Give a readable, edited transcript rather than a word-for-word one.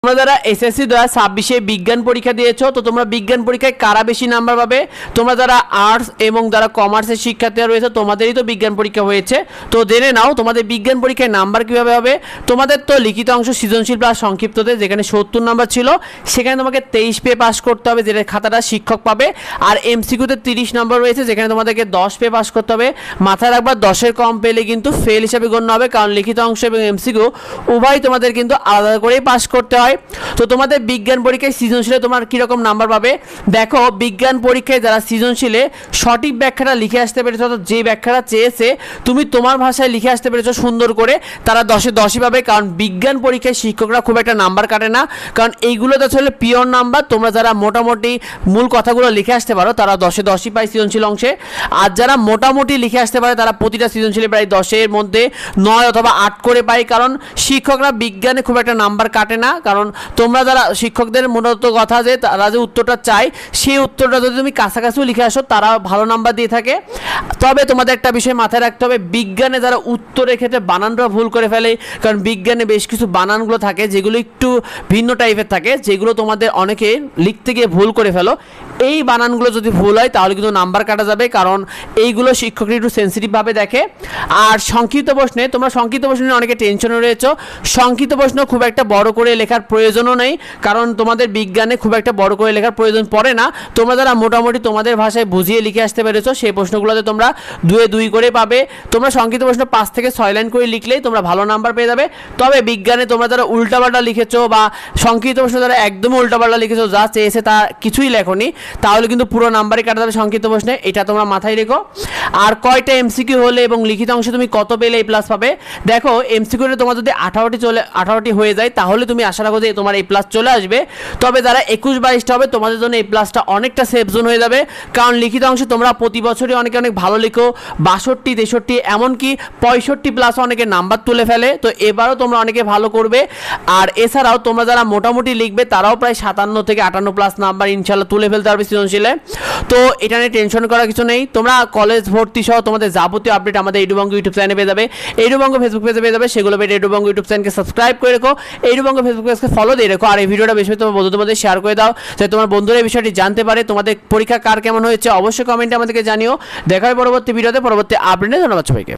তোমরা যারা এসএসসি 2026 বিজ্ঞান পরীক্ষা দিয়েছো, তো তোমরা বিজ্ঞান পরীক্ষায় কারা বেশি নাম্বার পাবে? তোমরা যারা আর্টস এবং যারা কমার্সের শিক্ষার্থীরা রয়েছে তোমাদেরই তো বিজ্ঞান পরীক্ষা হয়েছে। তো জেনে নাও তোমাদের বিজ্ঞান পরীক্ষায় নাম্বার কীভাবে হবে। তোমাদের তো লিখিত অংশ সৃজনশীল প্লাস সংক্ষিপ্ততে যেখানে 70 নাম্বার ছিল, সেখানে তোমাকে 23 পেয়ে পাস করতে হবে, যেটা খাতাটা শিক্ষক পাবে। আর এমসিকিউতে 30 নাম্বার রয়েছে, যেখানে তোমাদেরকে 10 পেয়ে পাস করতে হবে। মাথায় রাখবা 10-এর কম পেলে কিন্তু ফেল হিসাবে গণ্য হবে, কারণ লিখিত অংশ এবং এমসিকিউ উভয় তোমাদের কিন্তু আলাদা করেই পাস করতে হয়। তো তোমাদের বিজ্ঞান পরীক্ষায় সৃজনশীলে তোমার কীরকম নাম্বার পাবে দেখো। বিজ্ঞান পরীক্ষায় যারা সৃজনশীলে সঠিক ব্যাখ্যাটা লিখে আসতে পেরেছো, অর্থাৎ যে ব্যাখ্যাটা চেয়েছে তুমি তোমার ভাষায় লিখে আসতে পেরেছো সুন্দর করে, তারা 10-এ 10ই পাবে। কারণ বিজ্ঞান পরীক্ষায় শিক্ষকরা খুব একটা নাম্বার কাটে না, কারণ এইগুলো তো আসলে পিওর নাম্বার। তোমরা যারা মোটামুটি মূল কথাগুলো লিখে আসতে পারো তারা 10-এ 10ই পায় সৃজনশীল অংশে। আর যারা মোটামুটি লিখে আসতে পারে তারা প্রতিটা সৃজনশীলে প্রায় 10-এর মধ্যে 9 অথবা 8 করে পায়। কারণ শিক্ষকরা বিজ্ঞানে খুব একটা নাম্বার কাটে না, কারণ তোমরা যারা শিক্ষকদের মূলত কথা যে তারা যে উত্তরটা চায় সেই উত্তরটা যদি তুমি কাছাকাছিও লিখে আসো তারা ভালো নাম্বার দিয়ে থাকে। তবে তোমাদের একটা বিষয় মাথায় রাখতে হবে, বিজ্ঞানে যারা উত্তরের ক্ষেত্রে বানানটা ভুল করে ফেলে, কারণ বিজ্ঞানে বেশ কিছু বানানগুলো থাকে যেগুলো একটু ভিন্ন টাইপের থাকে, যেগুলো তোমাদের অনেকে লিখতে গিয়ে ভুল করে ফেলো। এই বানানগুলো যদি ভুল হয় তাহলে কিন্তু নাম্বার কাটা যাবে, কারণ এইগুলো শিক্ষকরা একটু সেন্সিটিভভাবে দেখে। আর সংক্ষিপ্ত প্রশ্নে তোমরা সংক্ষিপ্ত প্রশ্নে অনেকে টেনশনে রয়েছো। সংক্ষিপ্ত প্রশ্ন খুব একটা বড় করে লেখার প্রয়োজনও নেই, কারণ তোমাদের বিজ্ঞানে খুব একটা বড় করে লেখার প্রয়োজন পড়ে না। তোমরা যারা মোটামুটি তোমাদের ভাষায় বুঝিয়ে লিখে আসতে পেরেছো সেই প্রশ্নগুলোতে তোমরা 2-এ 2 করে পাবে। তোমরা সংক্ষিপ্ত প্রশ্ন 5 থেকে 6 লাইন করে লিখলেই তোমরা ভালো নাম্বার পেয়ে যাবে। তবে বিজ্ঞানে তোমরা যারা উল্টাপাল্টা লিখেছো বা সংক্ষিপ্ত প্রশ্ন যারা একদমই উল্টাপাল্টা লিখেছো, যা চেয়েছে তা কিছুই লেখনি, তাহলে কিন্তু পুরো নাম্বারই কাটা যাবে সংক্ষিপ্ত প্রশ্নে, এটা তোমরা মাথায় রেখো। আর কয়টা এমসিকিউ হলে এবং লিখিত অংশে তুমি কত পেলে এ প্লাস পাবে দেখো। এমসিকিউতে তোমার যদি 18টি হয়ে যায় তাহলে তুমি আশা রাখো যে তোমার এ প্লাস চলে আসবে। তবে যারা 21-22টা হবে তোমাদের জন্য এই প্লাসটা অনেকটা সেফ জোন হয়ে যাবে, কারণ লিখিত অংশে তোমরা প্রতি বছরই অনেকে অনেক ভালো লিখো, 62, 63, এমনকি 65 প্লাস অনেকে নাম্বার তুলে ফেলে। তো এবারও তোমরা অনেকে ভালো করবে। আর এছাড়াও তোমরা যারা মোটামুটি লিখবে তারাও প্রায় 57 থেকে 58 প্লাস নাম্বার ইনশাল্লাহ তুলে ফেলতে পারবে সৃজনশীলে। তো এটা নিয়ে টেনশন করার কিছু নেই। তোমরা কলেজ ভর্তি সহ তোমাদের যাবতীয় আপডেট আমাদের এডুবঙ্গ ইউটিউব চ্যানেলে পেয়ে যাবে, এডুবঙ্গ ফেসবুক পেজে পেয়ে যাবে। সেগুলো পেয়ে এডুবঙ্গ ইউটিউব চ্যানেলকে সাবস্ক্রাইব করে রেখো, এডুবঙ্গ ফেসবুক পেজকে ফলো দিয়ে রেখো। আর এই ভিডিওটা বেশি তোমার বন্ধুদের শেয়ার করে দাও, যাতে তোমার বন্ধুরা এই বিষয়টি জানতে পারে। তোমাদের পরীক্ষা কার কেমন হয়েছে অবশ্যই কমেন্টে আমাদেরকে জানিও। দেখা হয় পরবর্তী ভিডিওতে, পরবর্তী আপডেটে। ধন্যবাদ সবাইকে।